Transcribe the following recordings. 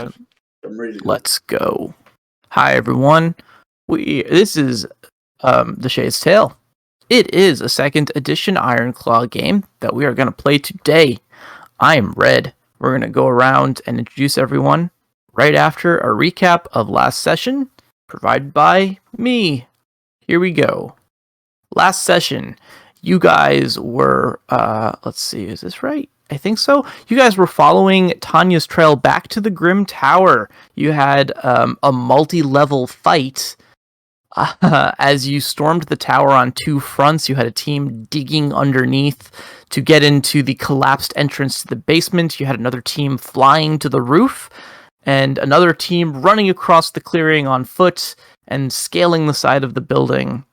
I'm ready to go. Let's go. Hi everyone. This is the Shade's Tale. It is a second edition Ironclaw game that we are going to play today. I am Red. We're going to go around and introduce everyone right after a recap of last session provided by me. Here we go. Last session, you guys were, let's see, is this right? I think so. You guys were following Tanya's trail back to the Grim Tower. You had a multi-level fight. As you stormed the tower on two fronts, you had a team digging underneath to get into the collapsed entrance to the basement. You had another team flying to the roof, and another team running across the clearing on foot and scaling the side of the building.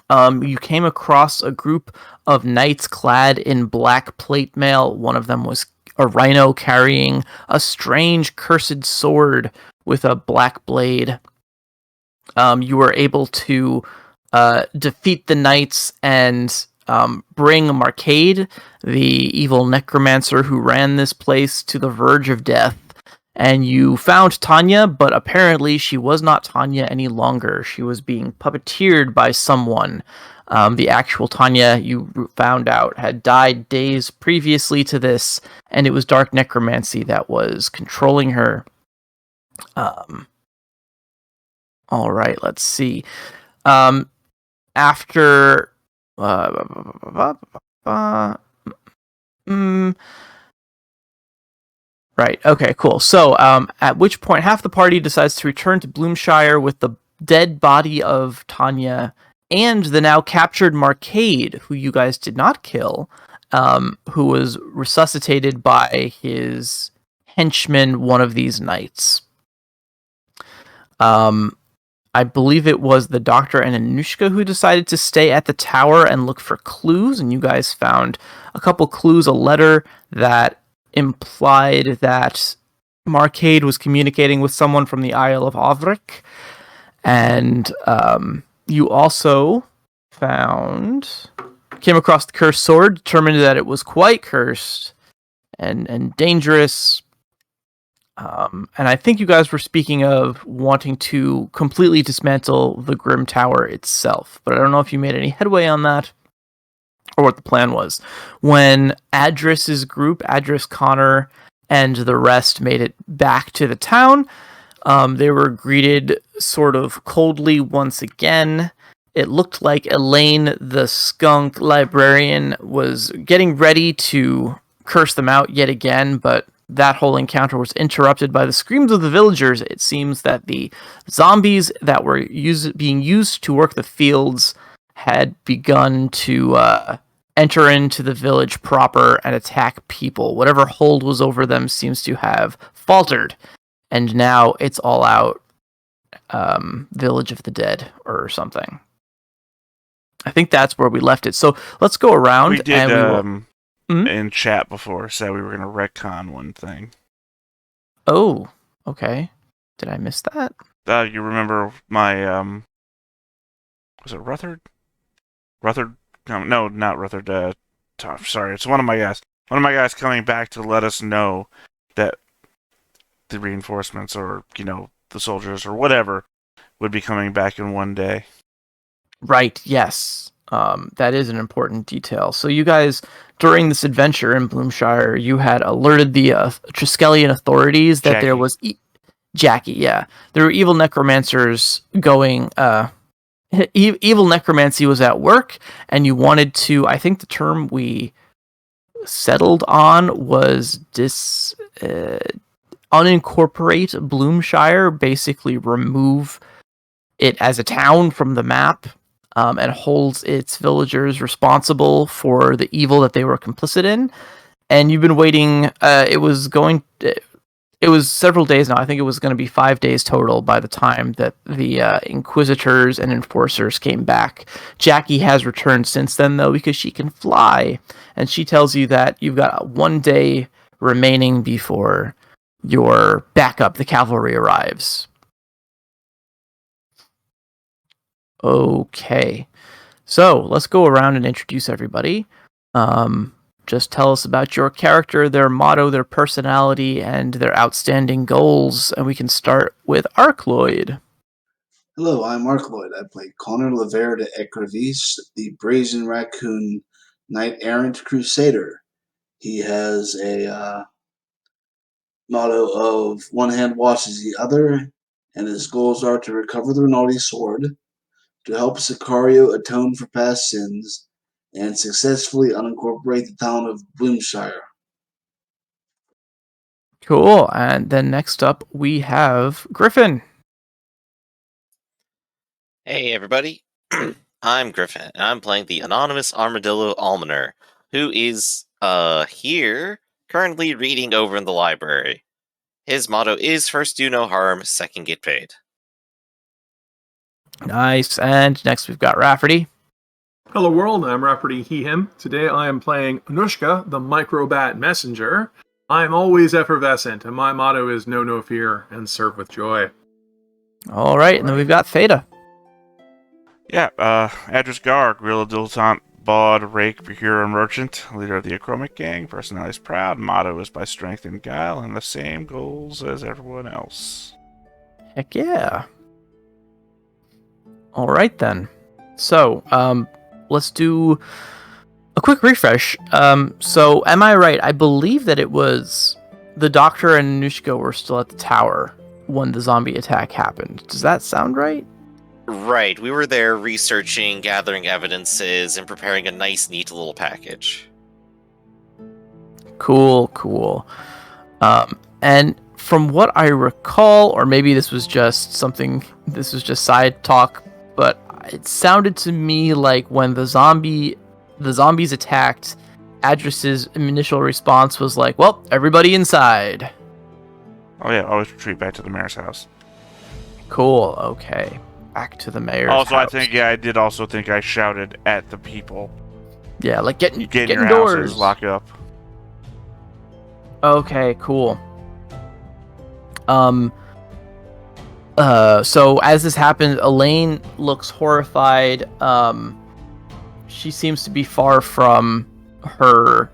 You came across a group of knights clad in black plate mail. One of them was a rhino carrying a strange cursed sword with a black blade. You were able to defeat the knights and bring Marcade, the evil necromancer who ran this place, to the verge of death. And you found Tanya, but apparently she was not Tanya any longer. She was being puppeteered by someone. The actual Tanya, you found out, had died days previously to this, and it was dark necromancy that was controlling her. All right, let's see. After... Right, okay, cool. So, at which point, half the party decides to return to Bloomshire with the dead body of Tanya and the now captured Marcade, who you guys did not kill, who was resuscitated by his henchman, one of these knights. I believe it was the doctor and Anushka who decided to stay at the tower and look for clues, and you guys found a couple clues, a letter that implied that Marcade was communicating with someone from the Isle of Avrik, and you also came across the cursed sword, determined that it was quite cursed and dangerous. And I think you guys were speaking of wanting to completely dismantle the Grim Tower itself, but I don't know if you made any headway on that or what the plan was. When Adris's group, Adris, Connor, and the rest made it back to the town, they were greeted sort of coldly once again. It looked like Elaine, the skunk librarian, was getting ready to curse them out yet again, but that whole encounter was interrupted by the screams of the villagers. It seems that the zombies that were being used to work the fields had begun to enter into the village proper and attack people. Whatever hold was over them seems to have faltered, and now it's all out Village of the Dead or something. I think that's where we left it. So let's go around. We did in chat before said we were going to retcon one thing. Oh, okay. Did I miss that? You remember my was it Rutherford? No, not Rutherford. Sorry, it's one of my guys. One of my guys coming back to let us know that the reinforcements, or the soldiers or whatever, would be coming back in one day. Right. Yes. That is an important detail. So you guys, during this adventure in Bloomshire, you had alerted the Triskellion authorities that there was Jackie. Yeah, there were evil necromancers going. Evil necromancy was at work, and you wanted to, I think the term we settled on was unincorporate Bloomshire, basically remove it as a town from the map, and holds its villagers responsible for the evil that they were complicit in. And you've been waiting, it was several days now. I think it was going to be 5 days total by the time that the Inquisitors and Enforcers came back. Jackie has returned since then, though, because she can fly. And she tells you that you've got 1 day remaining before your backup, the cavalry, arrives. Okay. So, let's go around and introduce everybody. just tell us about your character, their motto, their personality, and their outstanding goals. And we can start with Arkloyd. Hello, I'm Mark Lloyd. I play Connor Lever de Ecrevis, the Brazen Raccoon Knight-Errant Crusader. He has a motto of one hand washes the other, and his goals are to recover the Rinaldi sword, to help Sicario atone for past sins, and successfully unincorporate the town of Bloomshire. Cool. And then next up, we have Griffin. Hey everybody, I'm Griffin, and I'm playing the anonymous Armadillo Almoner, who is, here, currently reading over in the library. His motto is first do no harm, second get paid. Nice. And next we've got Rafferty. Hello world, I'm Rafferty he him. Today I am playing Anushka, the Microbat Messenger. I am always effervescent, and my motto is know no fear and serve with joy. All right. And then we've got Theta. Yeah, Adris Gar, Guerrilla Dilettante, Bod, Rake, Hero, Merchant, leader of the Achromic Gang, personality is proud, motto is by strength and guile, and the same goals as everyone else. Heck yeah. All right then. So, let's do a quick refresh. So am I right? I believe that it was the Doctor and Anushka were still at the tower when the zombie attack happened. Does that sound right? Right, we were there researching, gathering evidences, and preparing a nice, neat little package. Cool. And from what I recall, or maybe this was just side talk, but it sounded to me like when the zombies attacked, Adris's initial response was like, well, everybody inside. Oh yeah, always retreat back to the mayor's house. Cool, okay. Back to the mayor's Also, house. I did also think I shouted at the people. Yeah, like get in your doors. houses, lock up. Okay, cool. So as this happened, Elaine looks horrified. She seems to be far from her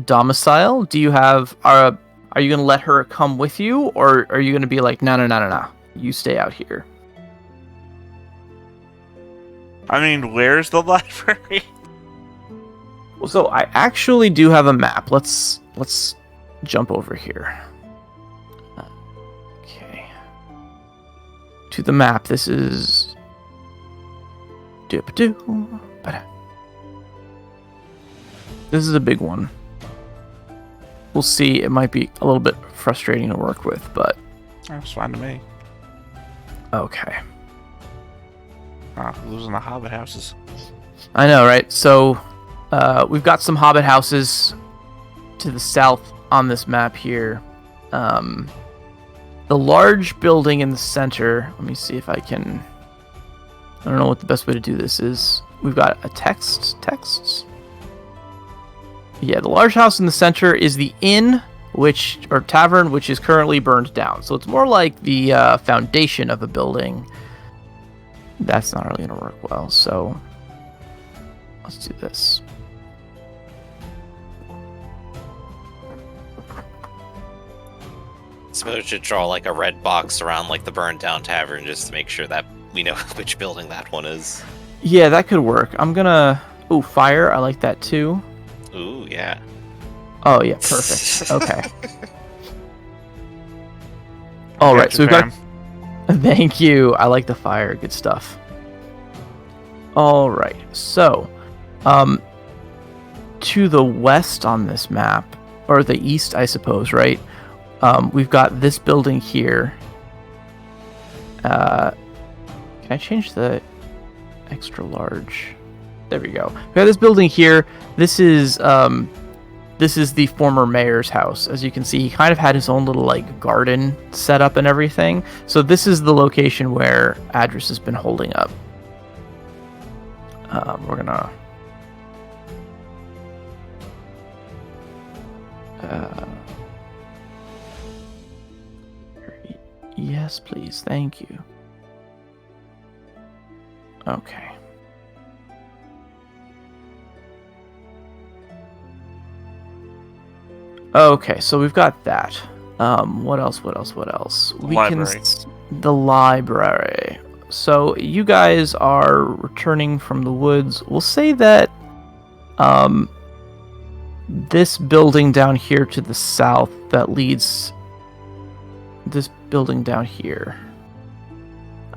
domicile. Do you have are you gonna let her come with you, or are you gonna be like, no, you stay out here? I mean, where's the library? Well, so I actually do have a map. Let's jump over here. Okay. To the map. This is this is a big one. We'll see. It might be a little bit frustrating to work with, but That's fine to me. okay. Losing the hobbit houses. I know, right? So, we've got some hobbit houses to the south on this map here. The large building in the center. Let me see if I can. I don't know what the best way to do this is. We've got a texts. Yeah, the large house in the center is the inn, or tavern, which is currently burned down. So it's more like the foundation of a building. That's not really going to work well, so let's do this. So we should draw like a red box around like the burned down tavern just to make sure that we know which building that one is. Yeah, that could work. I'm gonna... Ooh, fire. I like that too. Ooh, yeah. Oh, yeah, perfect. Okay. All right, so we've got... Thank you. I like the fire. Good stuff. All right. So, to the west on this map, or the east, I suppose, right? We've got this building here. Can I change the extra large? There we go. We have this building here. This is the former mayor's house. As you can see, he kind of had his own little like garden set up and everything. So this is the location where Adris has been holding up. We're gonna yes, please. Thank you. Okay. Okay, so we've got that. What else? Library. The library. So you guys are returning from the woods. We'll say that this building down here to the south that leads this building down here.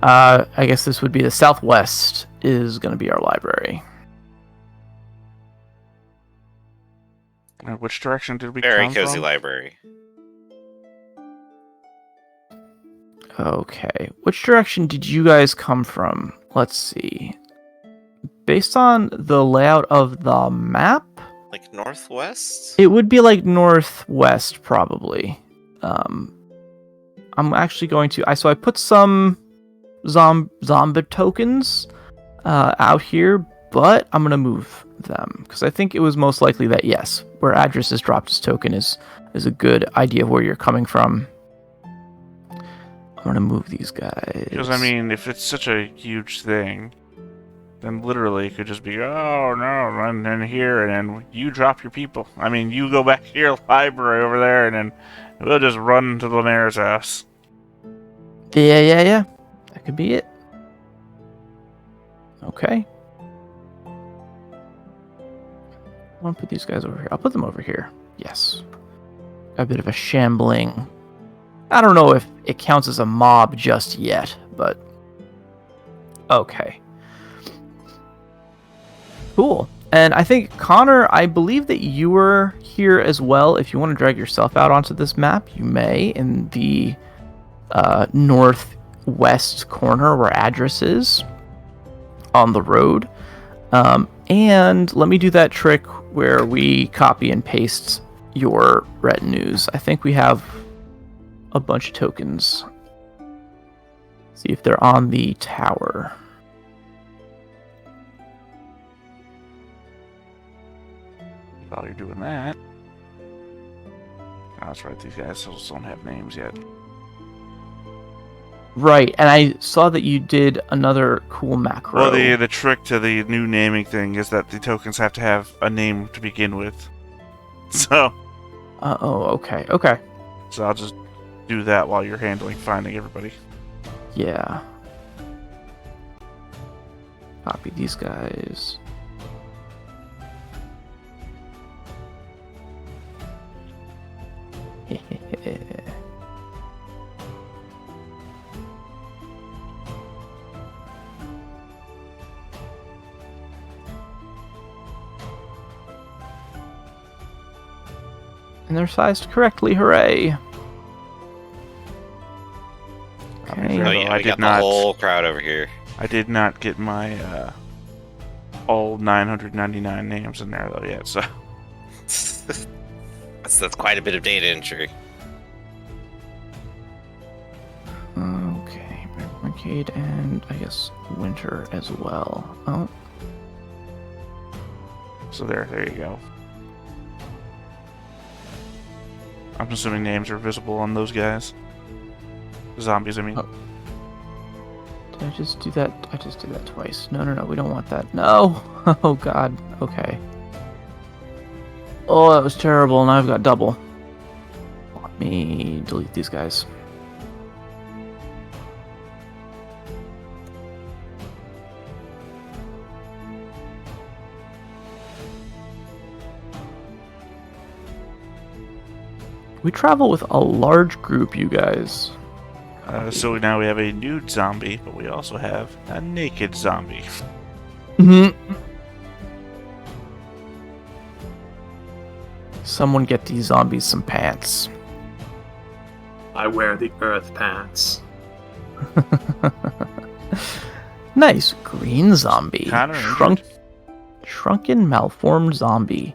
I guess this would be the southwest is going to be our library. Which direction did we Very come cozy from? library. Okay. Which direction did you guys come from? Let's see. Based on the layout of the map, Like northwest? it would be like northwest, probably. I'm actually going to... So I put some zombie tokens out here, but I'm going to move them. Because I think it was most likely that, yes, where Address has dropped his token is a good idea of where you're coming from. I'm going to move these guys. Because, I mean, if it's such a huge thing, then literally it could just be, oh no, and then here, and then you drop your people. I mean, you go back to your library over there, and then we'll just run to the mayor's house. Yeah. That could be it. Okay. I want to put these guys over here. I'll put them over here. Yes. A bit of a shambling. I don't know if it counts as a mob just yet, but okay. Cool. And I think, Connor, I believe that you were here as well. If you want to drag yourself out onto this map, you may, in the northwest corner where Address is on the road. And let me do that trick where we copy and paste your retinues. I think we have a bunch of tokens. See if they're on the tower. While you're doing that... Oh, that's right, these guys still don't have names yet. Right, and I saw that you did another cool macro. Well, the trick to the new naming thing is that the tokens have to have a name to begin with. So... okay. So I'll just do that while you're finding everybody. Yeah. Copy these guys. And they're sized correctly, hooray! Okay. Oh yeah, I we did got not. the whole crowd over here. I did not get my all 999 names in there though yet. So that's quite a bit of data entry. Okay, Arcade and I guess Winter as well. Oh, so there you go. I'm assuming names are visible on those guys. Zombies, I mean. Oh. Did I just do that? I just did that twice. No, we don't want that. No! Oh god, okay. Oh, that was terrible, now I've got double. Let me delete these guys. We travel with a large group, you guys. So now we have a nude zombie, but we also have a naked zombie. Someone get these zombies some pants. I wear the earth pants. Nice green zombie. Connor injured? Shrunken malformed zombie.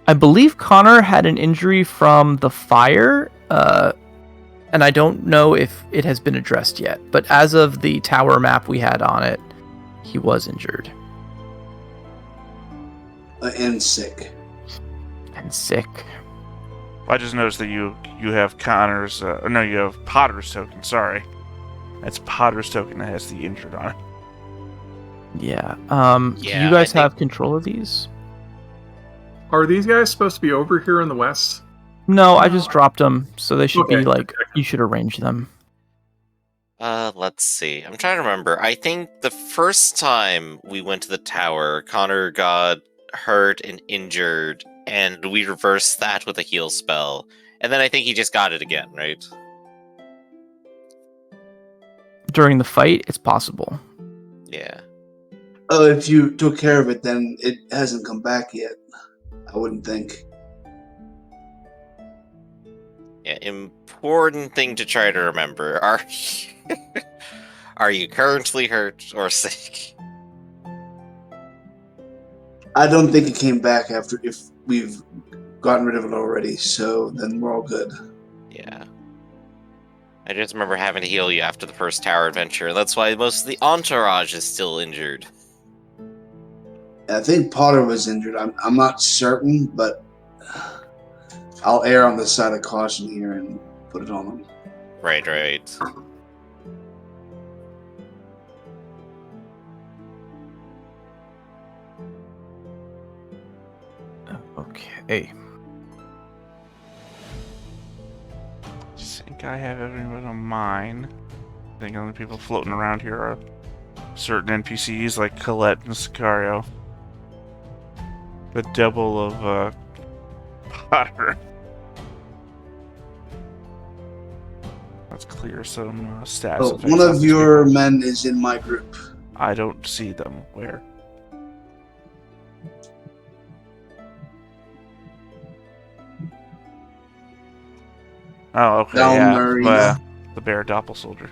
I believe Connor had an injury from the fire, and I don't know if it has been addressed yet. But as of the tower map we had on it, he was injured. And sick. And sick. I just noticed that you have Connor's, you have Potter's token, sorry. That's Potter's token that has the injured on it. Yeah. Do Yeah, you guys I think- have control of these? Are these guys supposed to be over here in the west? No, I just dropped them, so they should be Okay. like, you should arrange them. Let's see. I'm trying to remember. I think the first time we went to the tower, Connor got hurt and injured, and we reversed that with a heal spell. And then I think he just got it again, right? During the fight, it's possible. Yeah. Oh, if you took care of it, then it hasn't come back yet. I wouldn't think. Yeah, important thing to try to remember. Are you currently hurt or sick? I don't think it came back if we've gotten rid of it already, so then we're all good. Yeah. I just remember having to heal you after the first tower adventure. That's why most of the entourage is still injured. I think Potter was injured. I'm not certain, but I'll err on the side of caution here and put it on him. Right. Okay. I think I have everyone on mine. I think the only people floating around here are certain NPCs like Colette and Sicario. The double of Potter. Let's clear some stats. Oh, effects one off of this your people. men is in my group. I don't see them. Where? Oh, okay, Down yeah. the arena. The bear doppel soldier.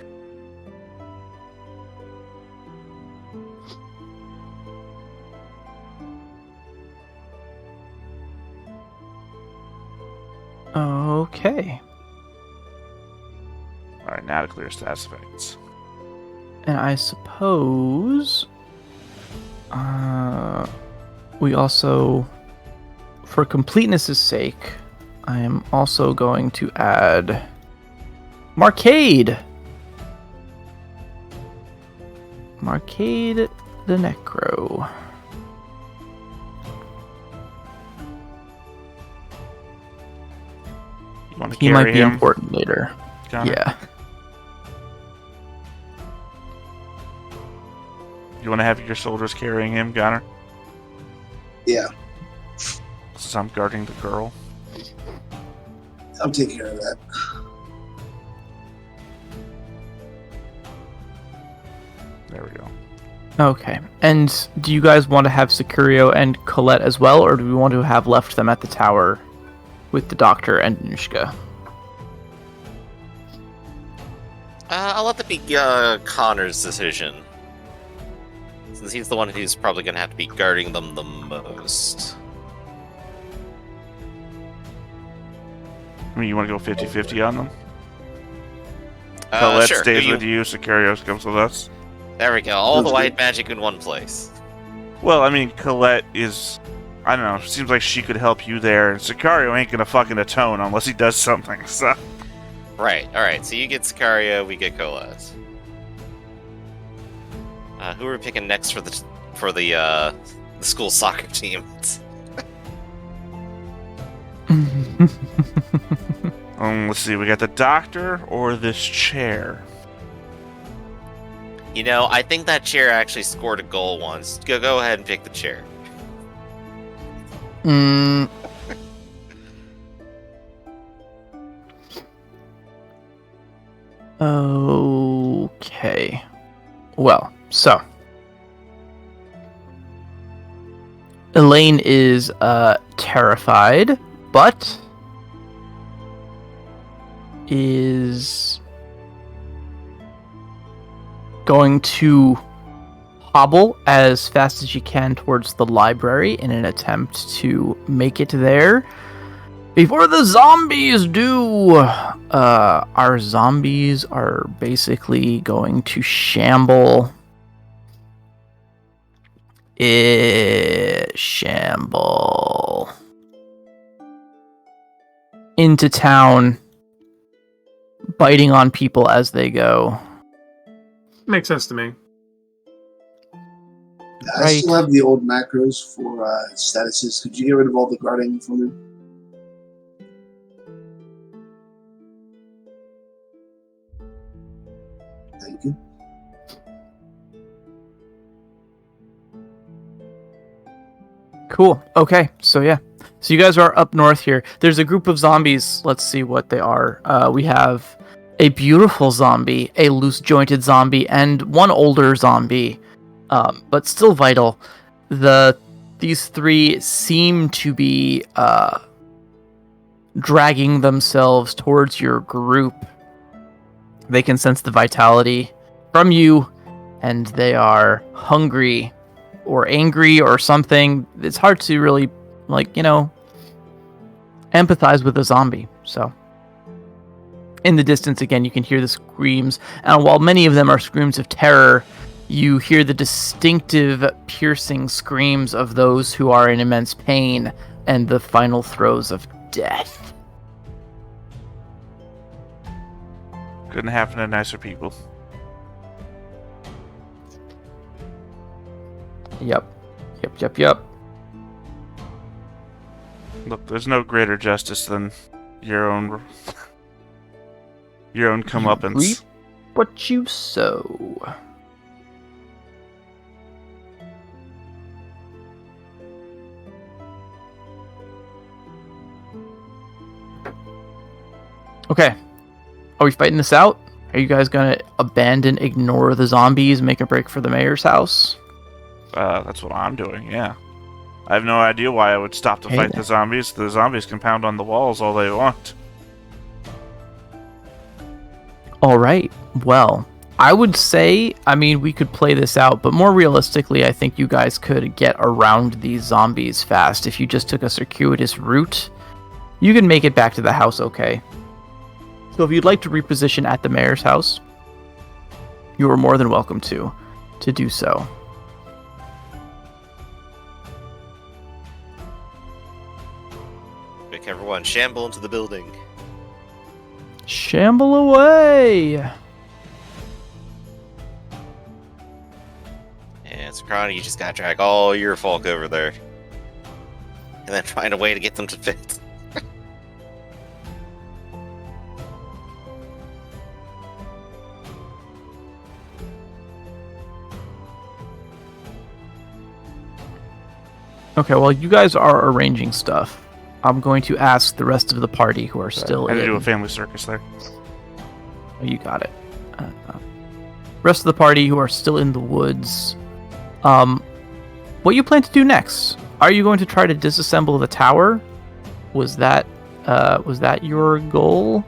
Okay. Alright, now to clear stats effects. And I suppose we also, for completeness' sake, I am also going to add Marcade. Marcade the Necro. You want to He carry might be him? important later. Connor? Yeah. You want to have your soldiers carrying him, Gunner? Yeah, Since I'm guarding the girl. I'll take care of that. There we go. Okay. And do you guys want to have Sicurio and Colette as well, or do we want to have left them at the tower with the doctor and Nushka? I'll let that be Connor's decision. Since he's the one who's probably going to have to be guarding them the most. I mean, you want to go 50-50 on them? Colette Sure. stays with you, Sicarios comes with us. There we go. All Sounds the white good. magic in one place. Well, I mean, Colette is... I don't know, seems like she could help you there, and Sicario ain't gonna fucking atone unless he does something, so... Right. Alright, so you get Sicario, we get Colette. Who are we picking next for the school soccer team? Let's see, we got the doctor or this chair. You know, I think that chair actually scored a goal once. Go ahead and pick the chair. Okay. Well, so Elaine is terrified, but is going to hobble as fast as she can towards the library in an attempt to make it there before the zombies do. Our zombies are basically going to shamble into town, biting on people as they go. Makes sense to me. I still have the old macros for statuses. Could you get rid of all the guarding for me? Thank you. Cool. Okay. So yeah. So you guys are up north here. There's a group of zombies. Let's see what they are. We have a beautiful zombie, a loose-jointed zombie, and one older zombie, but still vital. These three seem to be dragging themselves towards your group. They can sense the vitality from you, and they are hungry or angry or something. It's hard to really, empathize with a zombie. So, in the distance, again, you can hear the screams. And while many of them are screams of terror, you hear the distinctive, piercing screams of those who are in immense pain and the final throes of death. Couldn't happen to nicer people. Yep. Look, there's no greater justice than your own comeuppance. Reap what you sow. Okay. Are we fighting this out? Are you guys gonna ignore the zombies, make a break for the mayor's house? That's what I'm doing, yeah. I have no idea why I would stop to fight the zombies. The zombies can pound on the walls all they want. Alright, well, I would say, we could play this out, but more realistically, I think you guys could get around these zombies fast. If you just took a circuitous route, you can make it back to the house okay. So if you'd like to reposition at the mayor's house, you are more than welcome to do so. Quick, everyone, shamble into the building. Shamble away! And Sakrani, you just gotta drag all your folk over there. And then find a way to get them to fit. Okay, well, you guys are arranging stuff. I'm going to ask the rest of the party who are still I had in. to do a family circus there. Oh, you got it. Rest of the party who are still in the woods. What you plan to do next? Are you going to try to disassemble the tower? Was that your goal?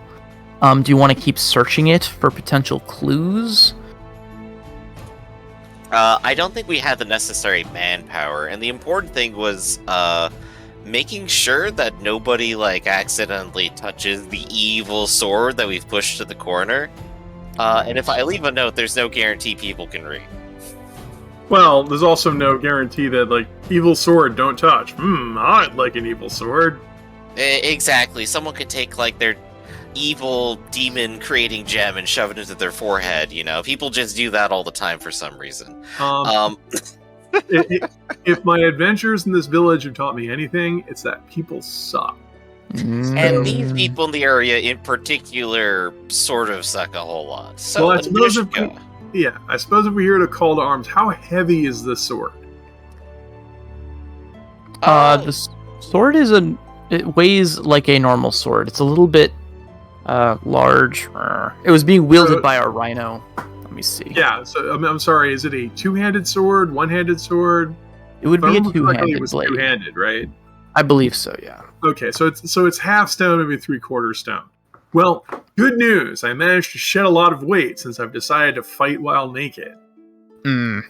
Do you want to keep searching it for potential clues? I don't think we had the necessary manpower, and the important thing was making sure that nobody accidentally touches the evil sword that we've pushed to the corner. And if I leave a note, there's no guarantee people can read. Well, there's also no guarantee that evil sword don't touch. I'd like an evil sword. Exactly. Someone could take their evil demon creating gem and shove it into their forehead. People just do that all the time for some reason. If my adventures in this village have taught me anything, it's that people suck. And these people in the area in particular sort of suck a whole lot. So well, I suppose if we're here to call to arms, how heavy is this sword? The sword it weighs like a normal sword. It's a little bit large. It was being wielded by a rhino. Let me see. Yeah, so I'm sorry, is it a two-handed sword, one-handed sword? It would be a two-handed blade. Two-handed, right? I believe so, yeah. Okay, so it's half stone, maybe three-quarter stone. Well, good news. I managed to shed a lot of weight since I've decided to fight while naked. There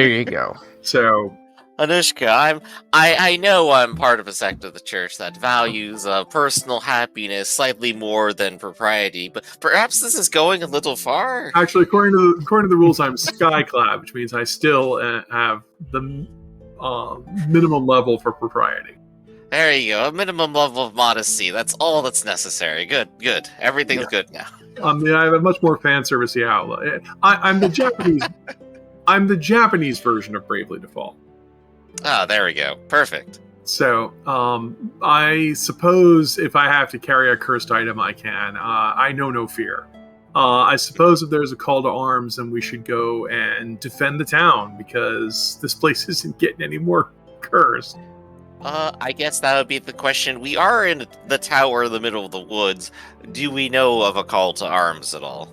you go. So, Anushka, I know I'm part of a sect of the church that values personal happiness slightly more than propriety, but perhaps this is going a little far. Actually, according to the rules, I'm skyclad, which means I still have the minimum level for propriety. There you go, a minimum level of modesty. That's all that's necessary. Good. Everything's good now. I have a much more fan servicey outlet. I'm the Japanese. I'm the Japanese version of Bravely Default. Ah, there we go. Perfect. So, I suppose if I have to carry a cursed item, I can. I know no fear. I suppose if there's a call to arms, then we should go and defend the town, because this place isn't getting any more cursed. I guess that would be the question. We are in the tower in the middle of the woods. Do we know of a call to arms at all?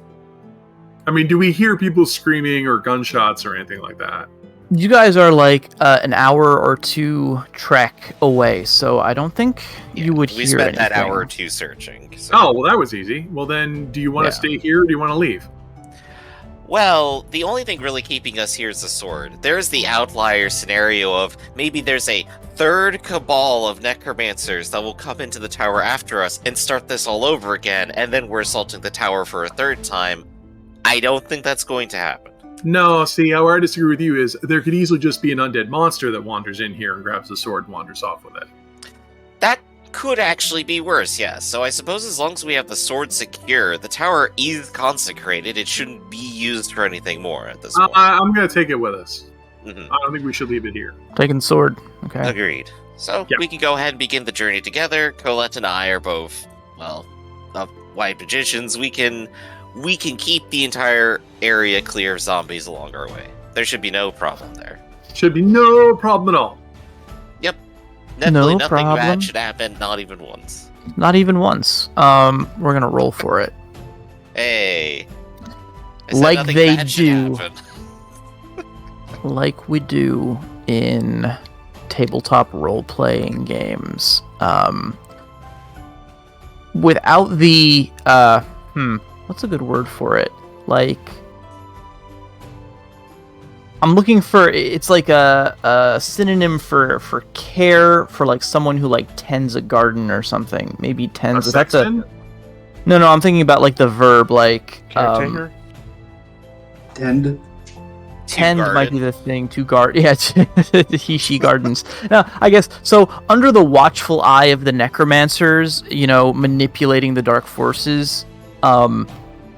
I mean, do we hear people screaming or gunshots or anything like that? You guys are like an hour or two trek away, so I don't think you would We hear spent that anything. hour or two searching. So. Oh, well, that was easy. Well, then, do you want to stay here or do you want to leave? Well, the only thing really keeping us here is the sword. There's the outlier scenario of maybe there's a third cabal of necromancers that will come into the tower after us and start this all over again, and then we're assaulting the tower for a third time. I don't think that's going to happen. No, see, where I disagree with you is there could easily just be an undead monster that wanders in here and grabs the sword and wanders off with it. That could actually be worse, yes. So I suppose as long as we have the sword secure, the tower is consecrated, it shouldn't be used for anything more at this point. I'm going to take it with us. Mhm. I don't think we should leave it here. Taking sword. Okay. Agreed. So Yeah. we can go ahead and begin the journey together. Colette and I are both, well, white magicians. We can keep the entire area clear of zombies along our way. There should be no problem there. Should be no problem at all. Definitely No nothing problem. bad should happen, not even once. Not even once. We're gonna roll for it. Hey. I said Like nothing they bad should do. happen. Like we do in tabletop role-playing games. Without the what's a good word for it? Like, I'm looking for, it's like a synonym for care, for like someone who like tends a garden or something. Maybe A tends. sexton? No, I'm thinking about like the verb, like Caretaker? Tend. tend might garden. be the thing. To guard, yeah, he she gardens. No, I guess so. Under the watchful eye of the necromancers, manipulating the dark forces,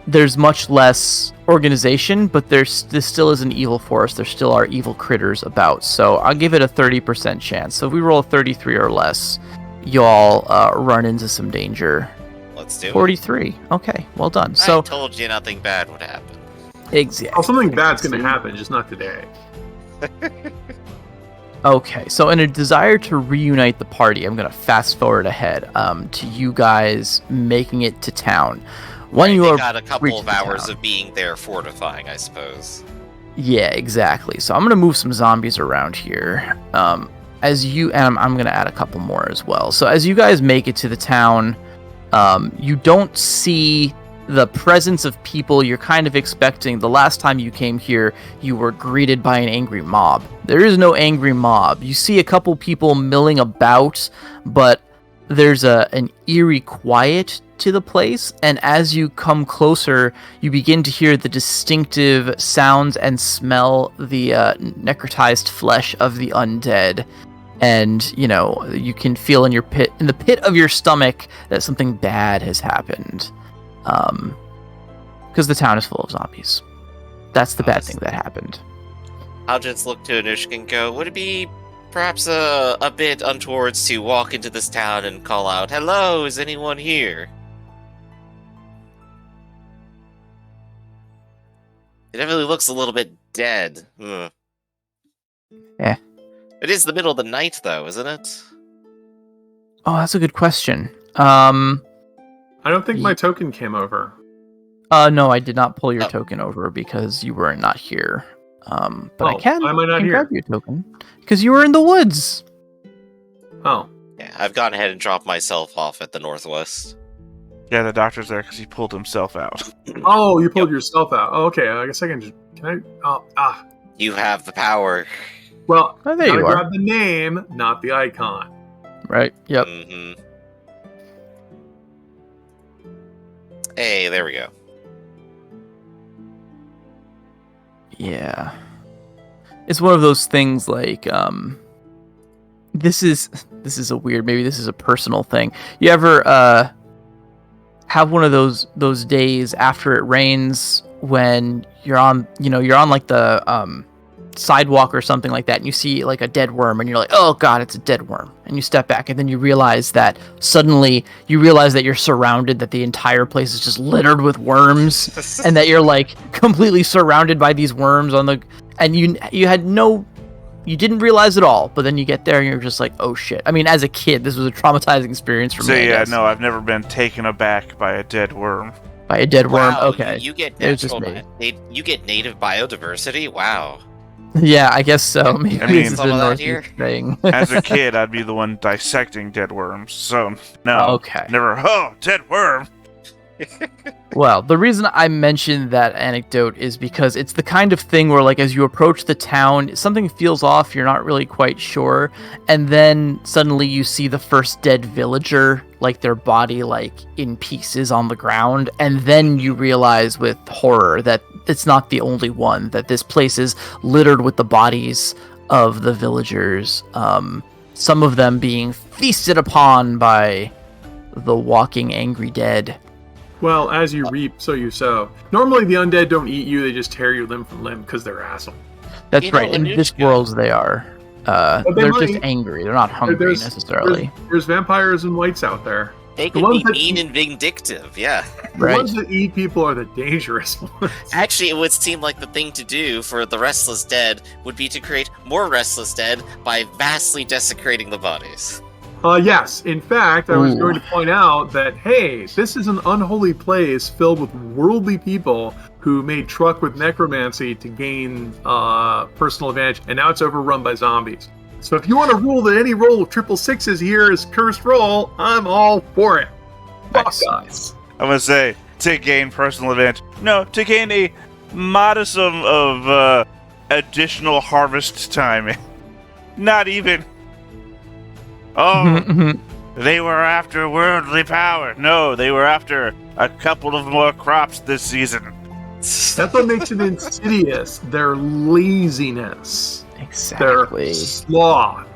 there's much less organization, but this still is an evil force. There still are evil critters about. So I'll give it a 30% chance. So if we roll a 33 or less, y'all run into some danger. Let's do it. 43. Okay, well done. I So told you nothing bad would happen. exactly. Oh, something bad's going to happen, just not today. Okay, so in a desire to reunite the party, I'm going to fast forward ahead to you guys making it to town. When Right, you they are got a couple reaching of hours town. of being there fortifying, I suppose. Yeah, exactly. So I'm going to move some zombies around here. I'm going to add a couple more as well. So as you guys make it to the town, you don't see the presence of people you're kind of expecting. The last time you came here, you were greeted by an angry mob. There is no angry mob. You see a couple people milling about, but there's an eerie quiet to the place, and as you come closer, you begin to hear the distinctive sounds and smell the necrotized flesh of the undead. And you can feel in the pit of your stomach that something bad has happened, because the town is full of zombies. That's the bad thing that happened. I'll just look to Anushka and go, would it be perhaps a bit untowards to walk into this town and call out, hello, is anyone here? It definitely looks a little bit dead. Ugh. Eh. It is the middle of the night, though, isn't it? Oh, that's a good question. I don't think my token came over. No, I did not pull your Oh. token over because you were not here. But Oh, I can. why am I not can here? grab your token because you were in the woods. Oh. Yeah, I've gone ahead and dropped myself off at the northwest. Yeah, the doctor's there because he pulled himself out. Oh, you pulled yourself out. Oh, okay, I guess I can just... Can I... You have the power. Well, Oh, there gotta you are. grab the name, not the icon. Right. Yep. hmm Hey, there we go. Yeah. It's one of those things like this is a weird, maybe this is a personal thing. You ever have one of those days after it rains when you're on like the sidewalk or something like that, and you see like a dead worm, and you're like, oh god, it's a dead worm, and you step back, and then you realize that you're surrounded, that the entire place is just littered with worms, and that you're like completely surrounded by these worms and you didn't realize it all, but then you get there and you're just like, oh shit. I mean, as a kid, this was a traumatizing experience for me. So I yeah, guess. no, I've never been taken aback by a dead worm. By a dead worm, Wow, okay. You get It was just natural, you get native biodiversity. Wow. Yeah, I guess so. Maybe I mean, this is some a of that Northeast here. thing. As a kid, I'd be the one dissecting dead worms. So no, Okay. never. Oh, dead worm. Well, the reason I mentioned that anecdote is because it's the kind of thing where, like, as you approach the town, something feels off, you're not really quite sure, and then suddenly you see the first dead villager, like, their body, like, in pieces on the ground, and then you realize with horror that it's not the only one, that this place is littered with the bodies of the villagers, some of them being feasted upon by the walking angry dead. Well, as you reap, so you sow. Normally, the undead don't eat you; they just tear you limb from limb because they're assholes. That's You know, right. In this Anushka- world, they are. they They're might. just angry. They're not hungry necessarily. There's vampires and whites out there. They The could ones be that mean eat- and vindictive, yeah. The Right. ones that eat people are the dangerous ones. Actually, it would seem like the thing to do for the Restless Dead would be to create more Restless Dead by vastly desecrating the bodies. Yes. In fact, I was Ooh. going to point out that, hey, this is an unholy place filled with worldly people who made truck with necromancy to gain personal advantage, and now it's overrun by zombies. So if you want to rule that any roll of 666s here is cursed roll, I'm all for it. Fuck Nice. us. I'm gonna say to gain personal advantage. No, to gain a modicum of additional harvest time. Not even. Oh, they were after worldly power. No, they were after a couple of more crops this season. That's what makes it insidious. Their laziness. Exactly. Their sloth.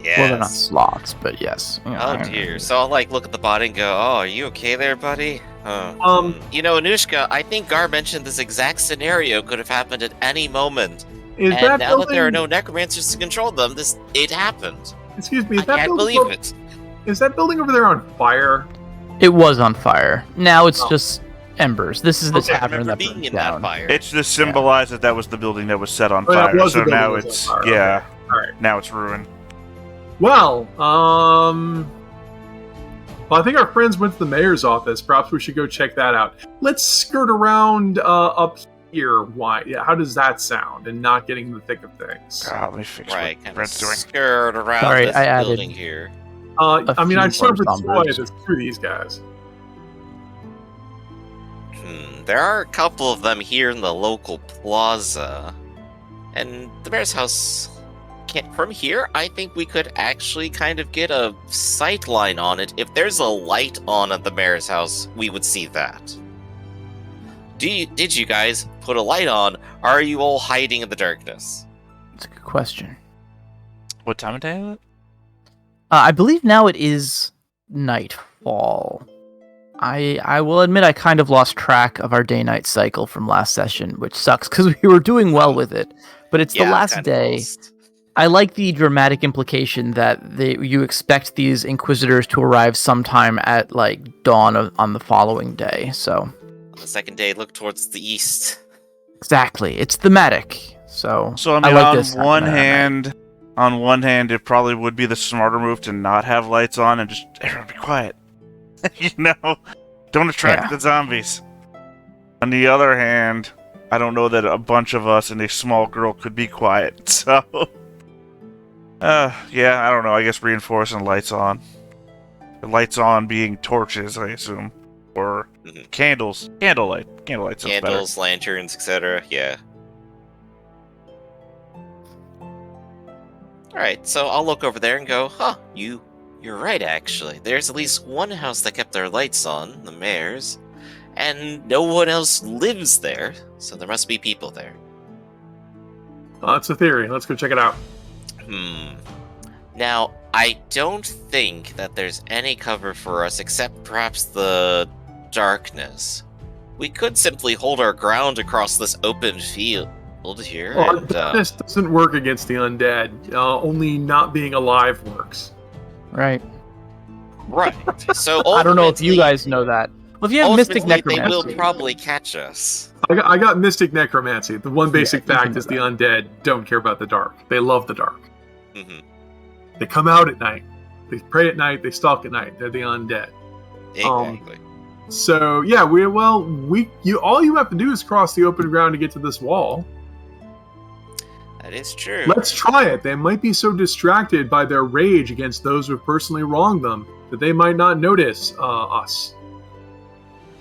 Yes. Well, they're not sloths, but yes. Oh dear. So I'll like look at the body and go, "Oh, are you okay there, buddy?" You know, Anushka, I think Gar mentioned this exact scenario could have happened at any moment, Is and that now building, that there are no necromancers to control them, it happened. Excuse me, I is that, can't building, believe it. is that building over there on fire? It was on fire. Now it's Oh. just embers. This is the Okay, I tavern remember that being burned in down. that fire. It's to symbolize that was the building that was set on Oh, yeah, it fire. was the So building now that was it's on fire, yeah. okay. Alright. Now it's ruined. Well, I think our friends went to the mayor's office. Perhaps we should go check that out. Let's skirt around up here. Why? Yeah, how does that sound? And not getting in the thick of things. God, let me fix Right, what kind of Brent's doing. skirt around Sorry, this I added- building here. I mean, I few sort of more destroyed zombies. this through these guys. There are a couple of them here in the local plaza, and the mayor's house. From here, I think we could actually kind of get a sight line on it. If there's a light on at the mayor's house, we would see that. Did you guys put a light on? Are you all hiding in the darkness? That's a good question. What time of day is it? I believe now it is nightfall. I will admit I kind of lost track of our day-night cycle from last session, which sucks because we were doing well with it. But it's the I'm last kinda day. lost. I like the dramatic implication that you expect these inquisitors to arrive sometime at like dawn on the following day. So On the second day, look towards the east. exactly, it's thematic. So So I mean, like on this one happening hand, it probably would be the smarter move to not have lights on and just everyone be quiet. You know, don't attract Yeah. the zombies. On the other hand, I don't know that a bunch of us and a small girl could be quiet. So, yeah, I don't know. I guess reinforcing lights on. The lights on being torches, I assume, or Mhm. candles. Candlelight sounds better. Candles, lanterns, etc. Yeah. Alright, so I'll look over there and go, huh, you're right, actually. There's at least one house that kept their lights on, the mayor's, and no one else lives there, so there must be people there. It's a theory. Let's go check it out. Now, I don't think that there's any cover for us except perhaps the darkness. We could simply hold our ground across this open field here. Well, and, this doesn't work against the undead. Only not being alive works. Right. right. So I don't know if you ultimately- guys know that. Well, if you have Mystic ultimately, they will Necromancy. probably catch us. I got Mystic Necromancy. The one basic you can fact know is the that. undead don't care about the dark. They love the dark. hmm They come out at night. They pray at night. They stalk at night. They're the undead. Exactly. So yeah, all you have to do is cross the open ground to get to this wall. That is true. Let's try it. They might be so distracted by their rage against those who have personally wronged them that they might not notice us.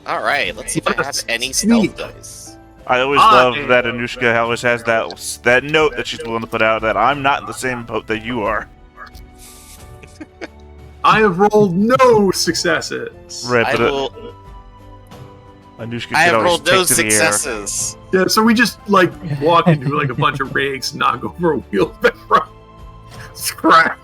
All right, let's see if I have any Sneak. stealth dice. I always love that Anushka always has that note that she's willing to put out that I'm not in the same boat that you are. I have rolled no successes. Right, I but will. Anushka I could have always rolled take no to the air. successes. Yeah, so we just walk into a bunch of rakes, knock over a wheelbarrow. Scrap.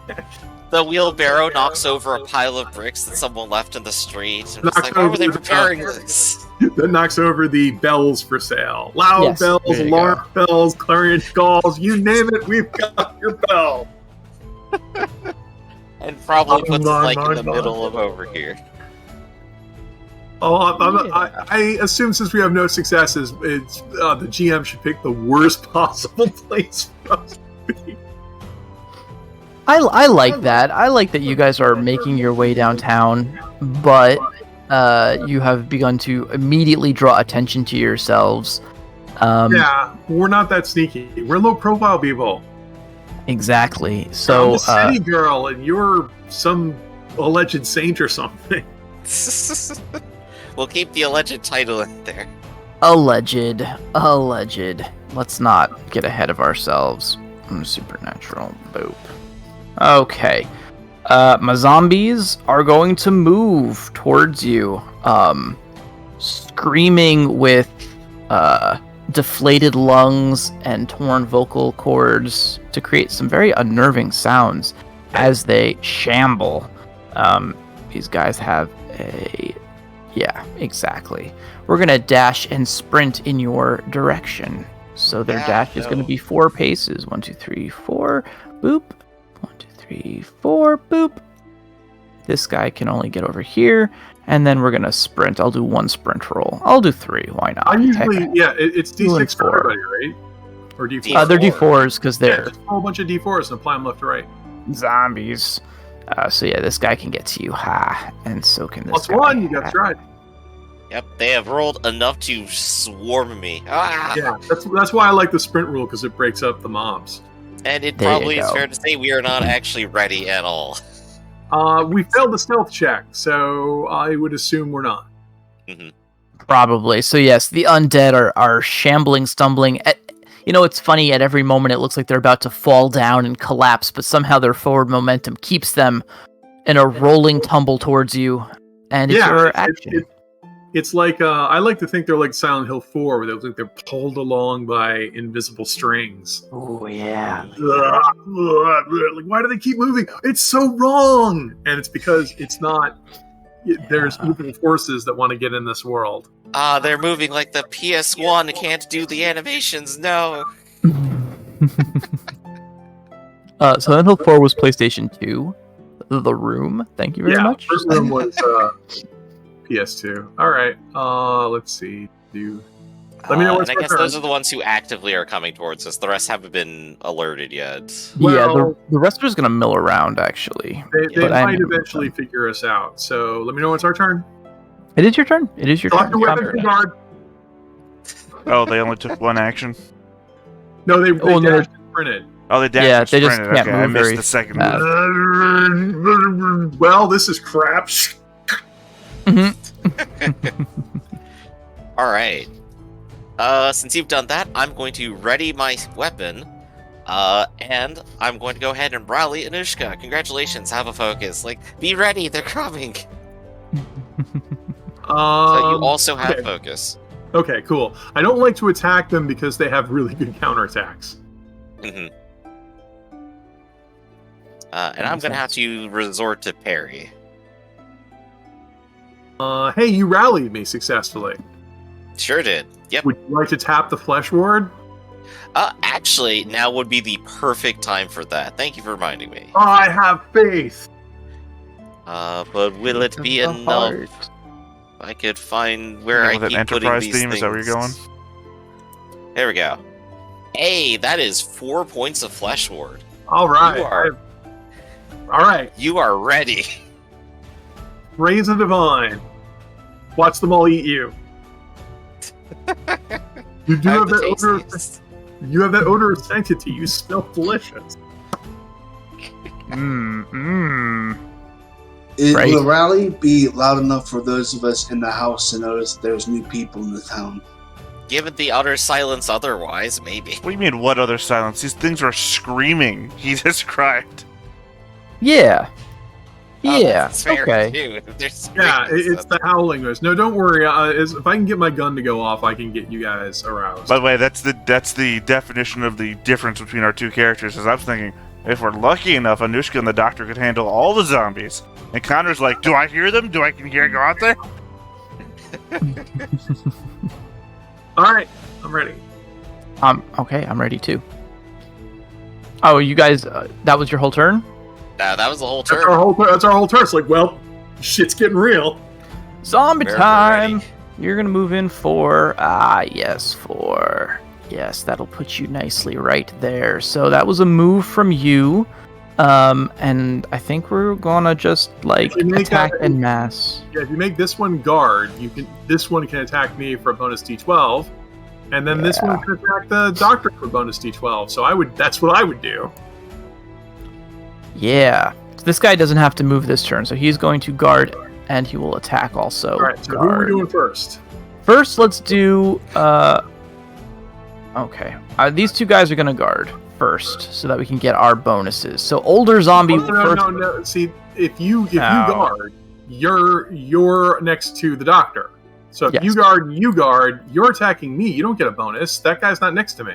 The wheelbarrow knocks over a pile of bricks that someone left in the street. And it's Knocks like, why were they over the preparing top. this? That knocks over the bells for sale. Loud Yes, bells, there you alarm bells, clarion calls, you name it, we've got your bell. And probably puts it Mine, in the mine, middle of over here. Oh, I assume since we have no successes, it's the GM should pick the worst possible place for us to be. I like that. I like that you guys are making your way downtown, but you have begun to immediately draw attention to yourselves. Yeah, we're not that sneaky. We're low-profile people. Exactly. I'm So a city girl, and you're some alleged saint or something. We'll keep the alleged title in there. alleged. Let's not get ahead of ourselves. Supernatural. Boop. Okay. My zombies are going to move towards you, screaming with deflated lungs and torn vocal cords to create some very unnerving sounds as they shamble. These guys have a... Yeah, exactly. We're going to dash and sprint in your direction. So their dash is going to be 4 paces. 1, 2, 3, 4. Boop. 1, 2, 3, 4. Boop. This guy can only get over here. And then we're going to sprint. I'll do 1 sprint roll. I'll do 3. Why not? I usually, it's Two and D6 for 4. everybody, right? Or D4? They're D4s because they're Just roll a bunch of D4s and apply them left to right. zombies. So yeah, this guy can get to you. Ha. And so can this Plus guy. 1, you got right. Yep, they have rolled enough to swarm me. Ah! Yeah, that's why I like the sprint rule, because it breaks up the mobs. And it There you probably is go. fair to say we are not actually ready at all. We failed the stealth check, so I would assume we're not. Probably. So yes, the undead are shambling, stumbling. It's funny, at every moment it looks like they're about to fall down and collapse, but somehow their forward momentum keeps them in a rolling tumble towards you. And it's your action. It's like, I like to think they're like Silent Hill 4, where they look like they're pulled along by invisible strings. Oh, yeah. Like, why do they keep moving? It's so wrong! And it's because it's not... There's evil forces that want to get in this world. They're moving like the PS1 can't do the animations, no. Silent Hill 4 was PlayStation 2. The Room. Thank you very much. First room was PS2. Alright, let's see. Let me know what's and I my guess those turn. are the ones who actively are coming towards us. The rest haven't been alerted yet. Yeah, Well- the rest are just going to mill around, actually. They But I might know eventually figure us out. So let me know when it's our turn. It is your turn. It is your Drop turn. your weapon to guard. Oh, they only took 1 action? No, they Oh, no. dashed and sprinted. Oh, they dashed Yeah, and they just sprinted. can't Okay, I move missed very the second fast. move. Well, this is crap. Alright. Since you've done that, I'm going to ready my weapon. And I'm going to go ahead and rally Anushka. Congratulations, have a focus. Be ready, they're coming. So you also have okay. focus. Okay, cool. I don't like to attack them because they have really good counterattacks. And I'm going to have to resort to parry. Hey, you rallied me successfully. Sure did. Yep. Would you like to tap the flesh ward? Actually, now would be the perfect time for that. Thank you for reminding me. I have faith. But will it be The enough? heart. I could find where I With an keep putting enterprise these theme, things. is that where you're going? There we go. Hey, that is 4 points of flesh ward. All right. You are- All right. You are ready. Raise the divine. Watch them all eat you. You do I have the that odor. tastiest. You have that odor of sanctity. You smell delicious. Right. Will the rally be loud enough for those of us in the house to notice that there's new people in the town? Given the utter silence otherwise, maybe. What do you mean, what other silence? These things are screaming. He described. Yeah. Oh, Yeah. that's fair, Okay. too. There's Yeah, screams. it's the howling noise. No, don't worry. If I can get my gun to go off, I can get you guys aroused. By the way, that's the definition of the difference between our two characters. Is I'm thinking, if we're lucky enough, Anushka and the Doctor could handle all the zombies. And Connor's like, do I hear them? Do I can hear go out there? All right, I'm ready. Okay, I'm ready too. Oh, you guys, that was your whole turn? Nah, that was the whole That's turn. our whole turn. It's like, well, shit's getting real. Zombie We're time! ready. You're gonna move in for, yes, that'll put you nicely right there. So that was a move from you. And I think we're gonna just, like, You make attack that- en masse. Yeah, if you make this one guard, this one can attack me for a bonus D12, and then this one can attack the doctor for a bonus D12. So that's what I would do. Yeah. So this guy doesn't have to move this turn, so he's going to guard, and he will attack also. All right, so who are we doing first? First, let's do, okay. These two guys are gonna guard first, so that we can get our bonuses. So older zombie first. No. See, if you No. guard, you're next to the doctor. So if Yes. you guard, you're attacking me. You don't get a bonus. That guy's not next to me,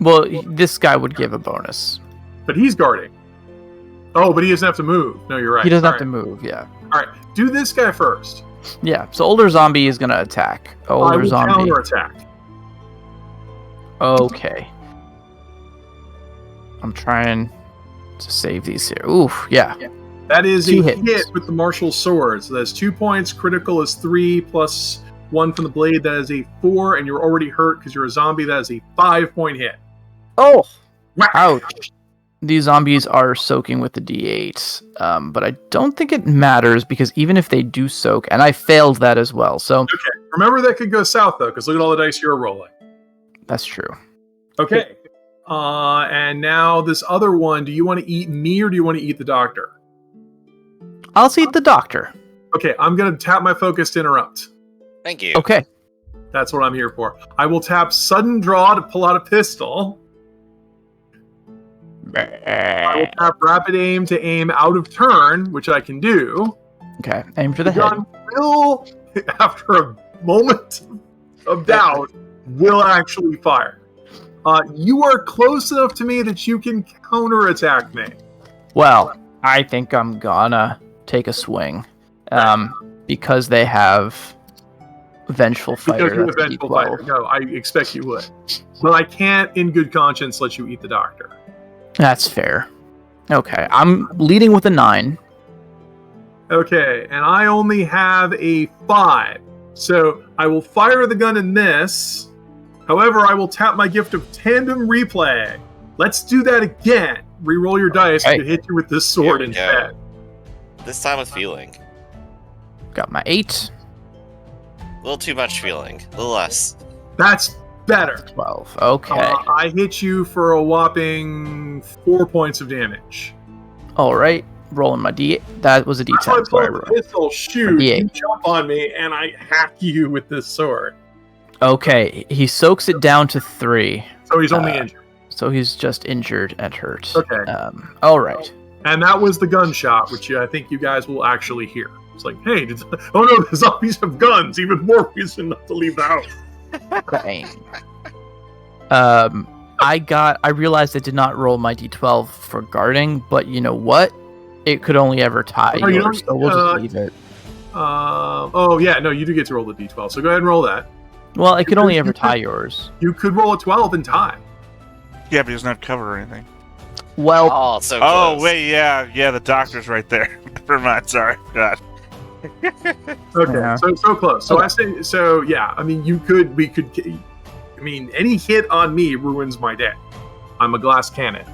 Well, this guy would give a bonus. but he's guarding. Oh, but he doesn't have to move. No, you're right. He doesn't All have to right. move. Yeah. All right, do this guy first. Yeah. So older zombie is gonna attack. I Older will zombie. counterattack. Okay. I'm trying to save these here. Oof. Yeah. That is Two a hits. hit with the martial sword. So that's 2 points. Critical is 3 plus 1 from the blade. That is a 4, and you're already hurt because you're a zombie. That is a 5-point hit. Oh. Whack. Ouch. These zombies are soaking with the D8, but I don't think it matters because even if they do soak, and I failed that as well, so Remember that could go south though, because look at all the dice you're rolling. that's true. Okay. And now this other one. Do you want to eat me or do you want to eat the doctor? I'll see the doctor. Okay, I'm gonna tap my focus to interrupt. Thank you. Okay. That's what I'm here for. I will tap sudden draw to pull out a pistol. I will tap rapid aim to aim out of turn, which I can do. Okay, aim for the The head. gun will, after a moment of doubt, will actually fire. You are close enough to me that you can counterattack me. Well, I think I'm gonna take a swing, because they have vengeful Because fighter. you're a that's a vengeful D12. fighter. No, I expect you would. But I can't, in good conscience, let you eat the doctor. That's fair. Okay, I'm leading with a 9. Okay, and I only have a 5. So I will fire the gun in this. However, I will tap my gift of tandem replay. Let's do that again. Reroll your dice Okay. to hit you with this sword Here we go. instead. This time with feeling. Got my 8, A little too much feeling. A little less. That's better. 12. Okay. I hit you for a whopping 4 points of damage. All right. Rolling my D8. That was a That's why I D10. Sorry, pull the everyone. pistol, shoot, D8. you jump on me, and I hack you with this sword. Okay, he soaks it down to 3. So he's only Uh, injured. So he's just injured and hurt. Okay. All right. And that was the gunshot, which I think you guys will actually hear. It's like, hey, oh no, the zombies have guns. Even more reason not to leave the house. Bang. I realized I did not roll my D12 for guarding, but you know what? It could only ever tie Oh, yours, so we'll just leave it. Oh yeah, no, you do get to roll the d12. So go ahead and roll that. Well, it could only ever tie yours. You could roll a 12 in time. Yeah, but he doesn't have cover or anything. Well, Oh, so Oh, close. wait, yeah, the doctor's right there. Never mind, sorry. God. Okay, Yeah. so close. So Okay. I say, so yeah. I mean, we could. I mean, any hit on me ruins my day. I'm a glass cannon.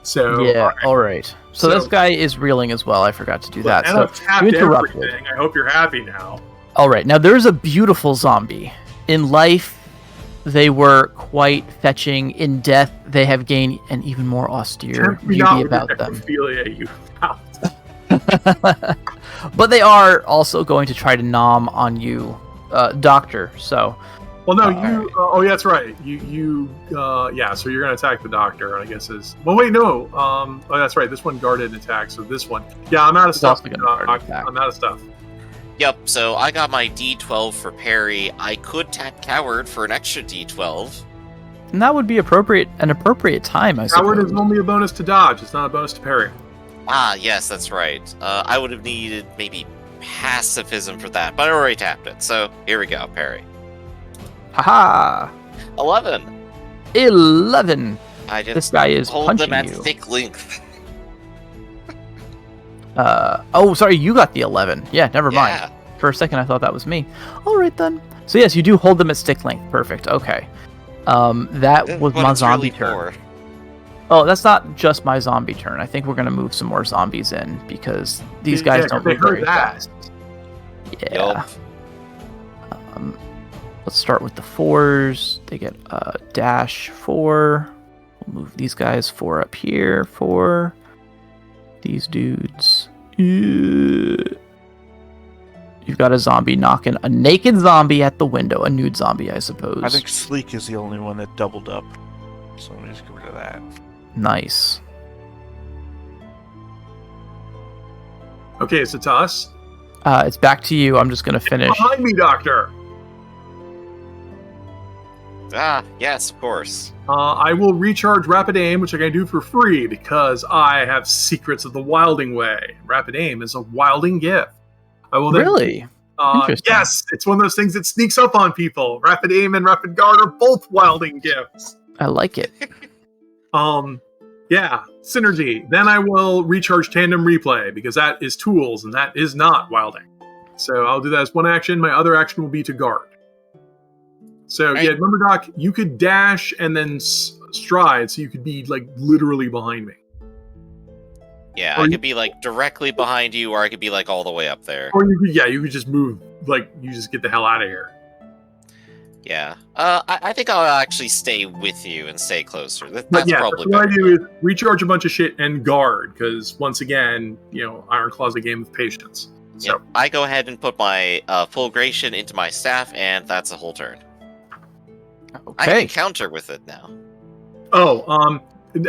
So yeah, all right. So, So- this guy is reeling as well. I forgot to do that. And So I've tapped you interrupted. everything. I hope you're happy now. All right, now there's a beautiful zombie. In life, they were quite fetching. In death, they have gained an even more austere Tempt me beauty not with about your them. necrophilia, you foul. But they are also going to try to nom on you, Doctor. So, Well, no, All you. Oh, yeah, that's right. Yeah. So you're gonna attack the doctor. I guess is. Well, wait, no. Oh, that's right. This one guarded an attack. So this one. Yeah, I'm out of It's stuff. also gonna guard an attack. I'm out of stuff. Yep, so I got my D12 for parry. I could tap Coward for an extra D12. and that would be an appropriate time, I suppose. Coward is only a bonus to dodge. It's not a bonus to parry. Ah, yes, that's right. I would have needed maybe pacifism for that, but I already tapped it. So here we go, parry. Haha! 11. 11. I just This guy is hold punching them at you. thick length. Oh, sorry, you got the 11. Yeah, never mind. Yeah. For a second, I thought that was me. All right then. So yes, you do hold them at stick length. Perfect. Okay. That was What my it's zombie really turn. for. Oh, that's not just my zombie turn. I think we're gonna move some more zombies in because these guys Yeah, don't they move very heard that. fast. Yeah. Yup. Let's start with the 4s. They get dash 4. We'll move these guys 4 up here. 4. These dudes. You've got a zombie knocking a naked zombie at the window. A nude zombie, I suppose. I think Sleek is the only one that doubled up. So let me just get rid of that. Nice. Okay, so to us. It's back to you. I'm just gonna finish. Behind me, doctor. Ah, yes, of course. I will recharge Rapid Aim, which I can do for free because I have Secrets of the Wilding Way. Rapid Aim is a wilding gift. I will then, Really? Interesting. yes, it's one of those things that sneaks up on people. Rapid Aim and Rapid Guard are both wilding gifts. I like it. Yeah, synergy. Then I will recharge Tandem Replay because that is tools and that is not wilding. So I'll do that as one action. My other action will be to guard. So Right. yeah, remember, Doc, you could dash and then stride, so you could be like literally behind me, Yeah, Or I you- could be like directly behind you, or I could be like all the way up there. or you could just move, like you just get the hell out of here. Yeah. I think I'll actually stay with you and stay closer. But That's yeah, probably what I better. do is recharge a bunch of shit and guard because once again, Ironclaw's a game of patience. So Yep. I go ahead and put my Fulgration into my staff, and that's a whole turn. I Okay. can counter with it now.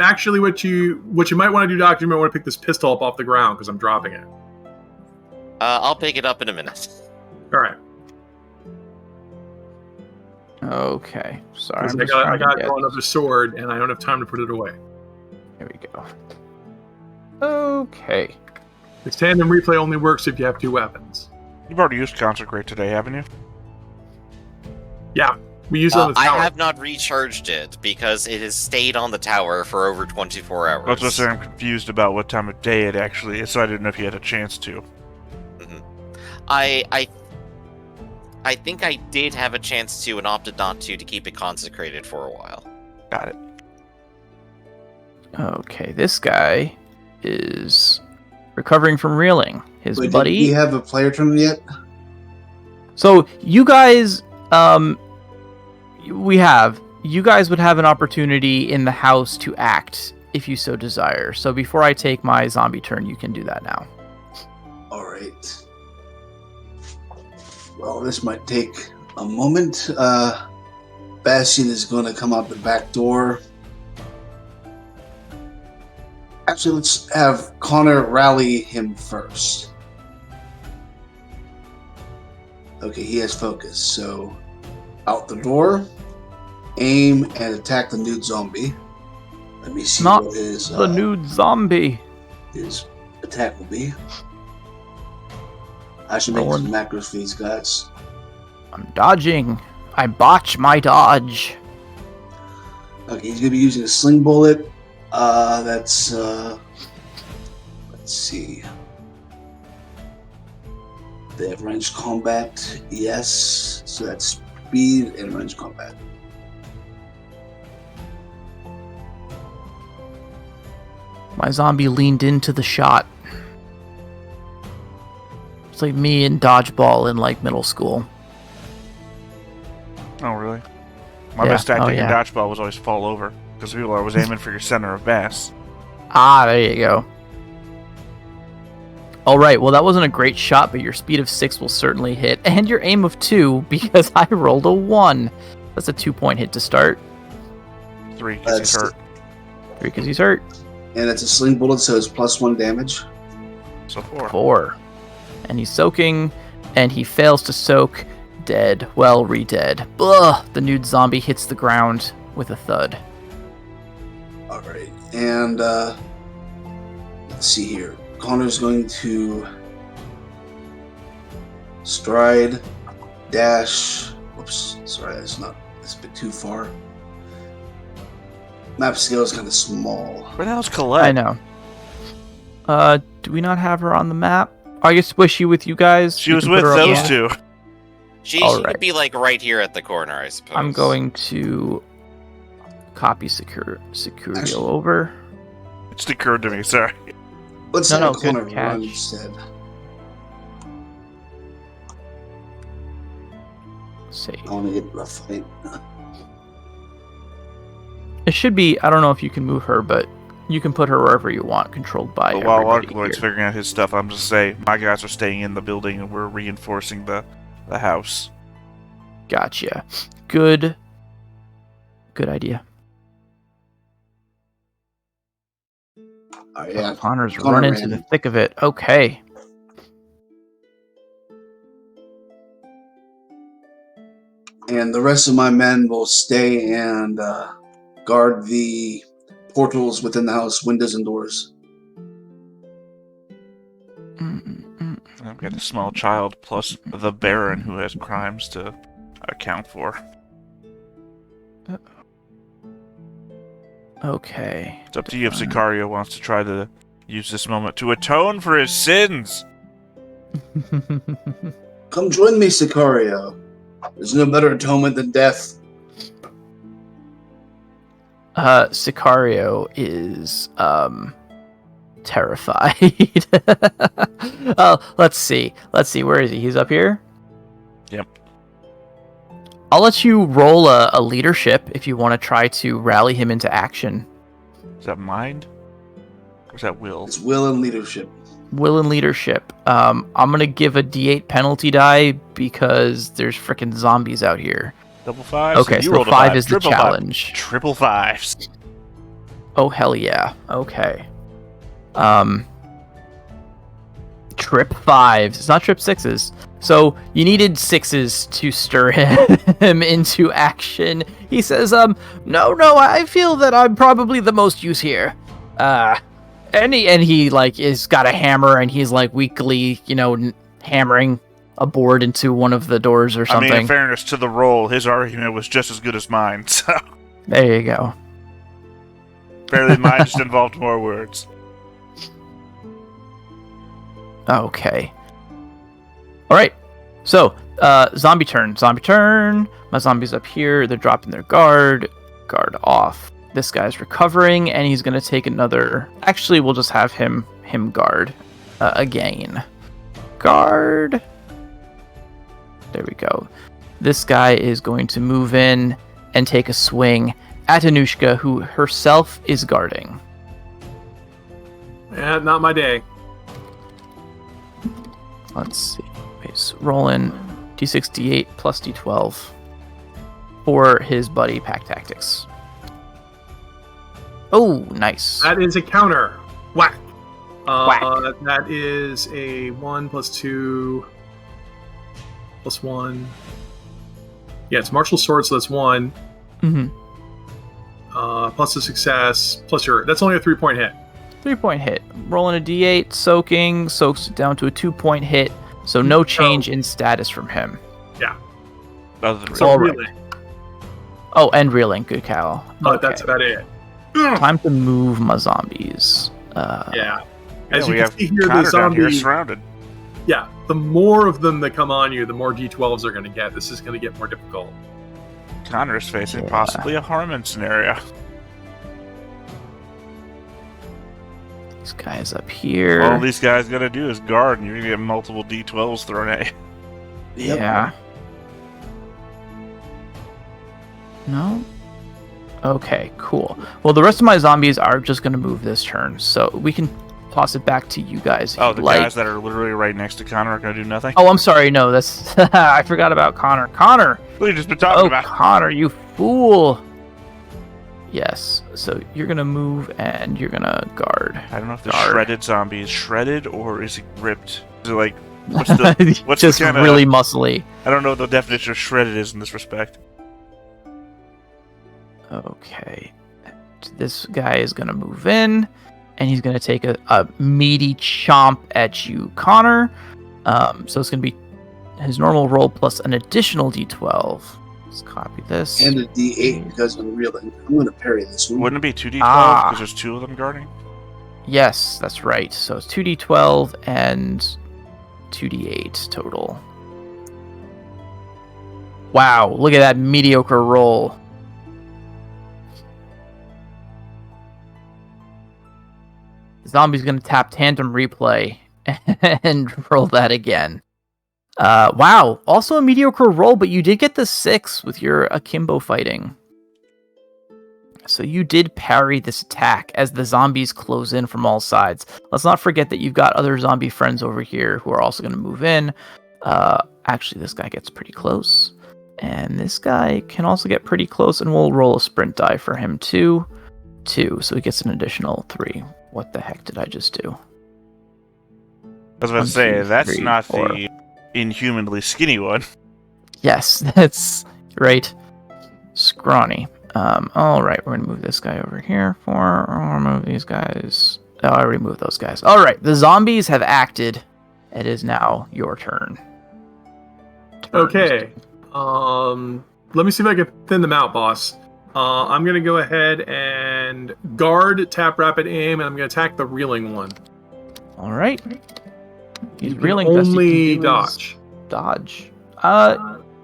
actually, what you might want to do, Doctor, you might want to pick this pistol up off the ground because I'm dropping it. I'll pick it up in a minute. All right. Okay. Sorry. 'Cause I'm I just got trying to get- another sword, and I don't have time to put it away. Here we go. Okay. This tandem replay only works if you have 2 weapons. You've already used Consecrate today, haven't you? Yeah, we use it on the I tower. have not recharged it because it has stayed on the tower for over 24 hours. I was going to say I'm confused about what time of day it actually is, so I didn't know if you had a chance to. I think I did have a chance to and opted not to keep it consecrated for a while. Got it. Okay. This guy is recovering from reeling. His Wait, buddy. did we have a player turn yet? So you guys, we have. You guys would have an opportunity in the house to act if you so desire. So before I take my zombie turn, you can do that now. All right. Well, this might take a moment. Bastion is going to come out the back door. Actually, let's have Connor rally him first. Okay, he has focus. So, out the door, aim and attack the nude zombie. Let me see Not what his The nude zombie. his attack will be. I should make Rolling. some macros for these guys. I'm dodging. I botch my dodge. Okay, he's gonna be using a sling bullet. That's let's see. They have ranged combat, yes. So that's speed and ranged combat. My zombie leaned into the shot. It's like me in dodgeball in like middle school. Oh, really? My Yeah. best tactic Oh, in yeah. dodgeball was always fall over because people are always aiming for your center of mass. Ah, there you go. All right, well, that wasn't a great shot, but your speed of 6 will certainly hit, and your aim of 2 because I rolled a 1. That's a 2-point hit to start. 3 because he's That's- hurt. 3 because he's hurt. And it's a sling bullet, so it's +1 damage. So 4. 4. And he's soaking, and he fails to soak. Dead. Well, re-dead. Ugh! The nude zombie hits the ground with a thud. Alright. And let's see here. Connor's going to stride, dash. Whoops, sorry, that's a bit too far. Map scale is kind of small. Where the hell's Colette? I know. Do we not have her on the map? I guess was she with you guys? She You was can put with her up those on- two. She Alright. could be like right here at the corner, I suppose. I'm going to copy Securio Actually- over. It just occurred to me, sorry. Let's No, have no, good Connor catch. run instead. Let's see. I want to get the fight. It should be, I don't know if you can move her, but you can put her wherever you want, controlled by But while everybody Arcloid's here. figuring out his stuff, I'm just saying my guys are staying in the building and we're reinforcing the house. Gotcha. Good idea. Yeah. Connor's Connor run into ran. the thick of it. Okay. And the rest of my men will stay and guard the portals within the house, windows and doors. I've got a small child plus the Baron who has crimes to account for. Okay. It's up to you if Sicario wants to try to use this moment to atone for his sins. Come join me, Sicario. There's no better atonement than death. Sicario is terrified. Let's see. Where is he? He's up here. Yep. I'll let you roll a leadership if you want to try to rally him into action. Is that mind? Or is that will? It's will and leadership. Will and leadership. I'm gonna give a D8 penalty die because there's freaking zombies out here. Double fives? Okay, You so rolled a 5 is the Triple five. challenge. Triple fives. Oh hell yeah. Okay. Trip 5s. It's not trip 6s. So you needed 6s to stir him into action. He says, no, I feel that I'm probably the most use here. And he like is got a hammer and he's like weakly, hammering a board into one of the doors or something. I mean, in fairness to the roll, his argument was just as good as mine, so There you go. apparently mine just involved more words. Okay. All right. So, zombie turn. My zombies up here. They're dropping their guard. Guard off. This guy's recovering, and he's going to take another... Actually, we'll just have him guard again. Guard. There we go. This guy is going to move in and take a swing at Anushka, who herself is guarding. Yeah, not my day. Let's see. He's rolling d6, d8 plus d12 for his buddy Pack Tactics. Oh, nice. That is a counter. Whack. Whack. That is a 1 plus 2 plus 1. Yeah, it's martial sword, so that's 1. Mm-hmm. Plus a success, plus your... That's only a 3-point hit. 3-point hit. Rolling a d8, soaking, soaks it down to a 2-point hit, so no change in status from him. Yeah. Other than So All really, right. Oh, and reeling. Good cow. but that's about it. Time to move my zombies. Yeah. Yeah, As we you can have see here, the Connor down here zombies. surrounded. Yeah, the more of them that come on you, the more D12s they're going to get. This is going to get more difficult. Connor is facing Yeah. possibly a Harmon scenario. These guys up here. All these guys gotta do is guard, and you're gonna get multiple D12s thrown at you. Yep. Yeah. No? Okay, cool. Well, the rest of my zombies are just going to move this turn, so we can toss it back to you guys. if Oh, you'd the like. guys that are literally right next to Connor are gonna do nothing? Oh, I'm sorry. No, that's... I forgot about Connor. Connor! What have you just been talking Oh, about? Connor, you fool! Yes, so you're going to move and you're going to guard. I don't know if the Guard. shredded zombie is shredded or is it ripped. Is it like, what's the, what's just the kinda, really muscly. I don't know what the definition of shredded is in this respect. Okay. This guy is going to move in, and he's going to take a meaty chomp at you, Connor. So it's going to be his normal roll plus an additional d12. Let's copy this. And a D8 because I'm reeling. I'm going to parry this one. Wouldn't it be 2D12 Ah. because there's two of them guarding? Yes, that's right. So it's 2d12 and 2d8 total. Wow, look at that mediocre roll. Zombie's gonna tap tandem replay and roll that again. Wow, also a mediocre roll, but you did get the 6 with your akimbo fighting. So you did parry this attack as the zombies close in from all sides. Let's not forget that you've got other zombie friends over here who are also going to move in. Actually, this guy gets pretty close. And this guy can also get pretty close, and we'll roll a sprint die for him too. 2, so he gets an additional 3. What the heck did I just do? I was about 1, to say, 2, that's 3, not 4. the inhumanly skinny one. Yes, that's right. Scrawny. Alright, we're gonna move this guy over here I'll move these guys. Oh, I already moved those guys. Alright, the zombies have acted. It is now your turn. Okay. Let me see if I can thin them out, boss. I'm going to go ahead and guard, tap rapid aim, and I'm going to attack the reeling one. Alright. He's You can reeling. best he only can do is dodge. Dodge.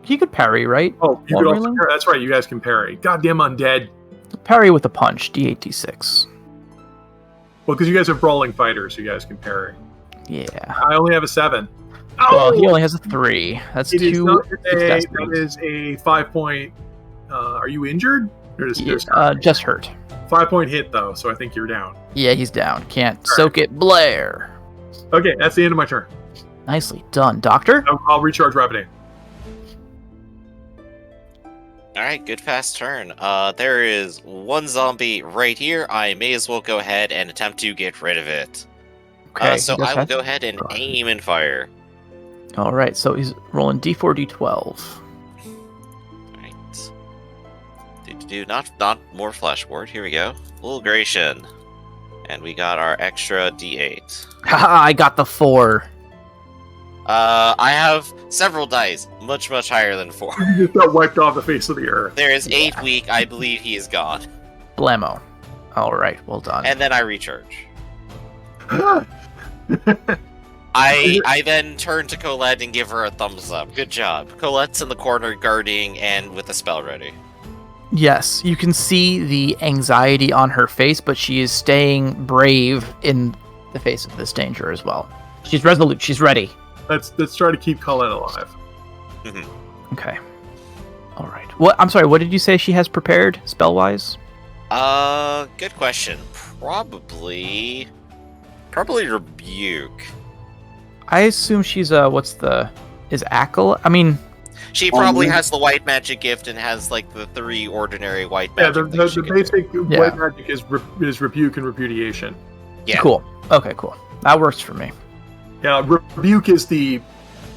He could parry, right? Oh, you While could also reeling? parry. That's right, you guys can parry. Goddamn undead. Parry with a punch. D8, D6. Well, because you guys are brawling fighters, you guys can parry. Yeah. I only have a 7. Well, he only has a 3. That's It is 2 not successes. that is a 5-point. Are you injured? Or is Yeah, just hurt. 5-point hit though, so I think you're down. Yeah, he's down. Can't soak it, Blair. Okay, that's the end of my turn. Nicely done, Doctor. I'll recharge rapid aim. Alright, good fast turn. There is one zombie right here. I may as well go ahead and attempt to get rid of it. Okay. So he does I will have- go ahead and aim and fire. All right, so he's rolling D4, D12. Right. Not more flashboard. Here we go. Fulgration. And we got our extra D8. Haha, I got the 4. I have several dice, much higher than 4. You just got wiped off the face of the earth. There is 8 weak. I believe he is gone. Blammo. All right, well done. And then I recharge. I then turn to Colette and give her a thumbs up. Good job. Colette's in the corner guarding and with a spell ready. Yes, you can see the anxiety on her face, but she is staying brave in the face of this danger as well. She's resolute. She's ready. Let's try to keep Colette alive. Okay. All right. What? I'm sorry. What did you say she has prepared spell-wise? Good question. Probably rebuke. I assume she's is Ackle? I mean, She probably has the white magic gift and has like the 3 ordinary white Yeah, magic. the things she can do. basic white magic is rebuke and repudiation. Yeah. cool. Okay, cool. That works for me. Yeah, rebuke is the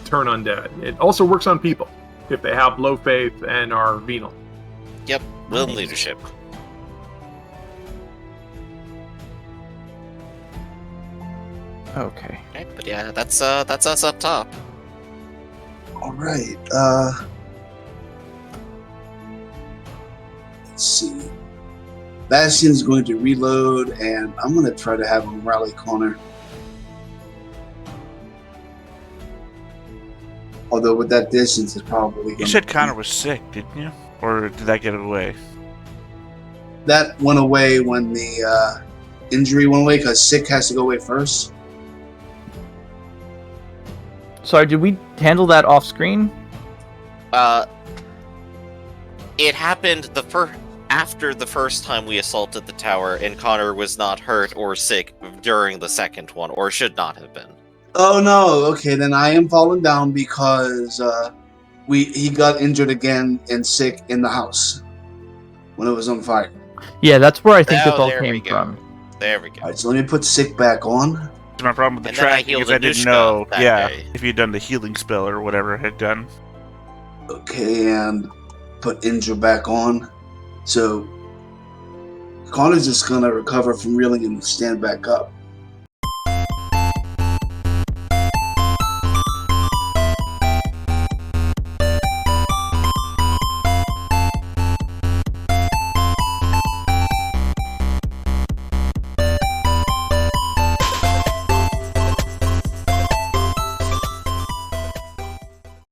turn undead. It also works on people if they have low faith and are venal. Yep. Will and Nice. leadership. Okay. Okay, but yeah, that's us up top. All right. let's see. Bastion's going to reload, and I'm going to try to have him rally Connor. Although with that distance, it's probably. You said Connor was sick, didn't you? Or did that get away? That went away when the injury went away because sick has to go away first. Sorry, did we handle that off screen? It happened after the first time we assaulted the tower, and Connor was not hurt or sick during the second one, or should not have been. Oh no! Okay, then I am falling down because he got injured again and sick in the house when it was on fire. Yeah, that's where I think this all there we came go. from. There we go. All right, so let me put sick back on. That's my problem with the And then I tracking healed is I didn't Anushka know. that Yeah, day. if you'd done the healing spell or whatever it had done. Okay, and put injure back on. So Connor's just gonna recover from reeling and stand back up.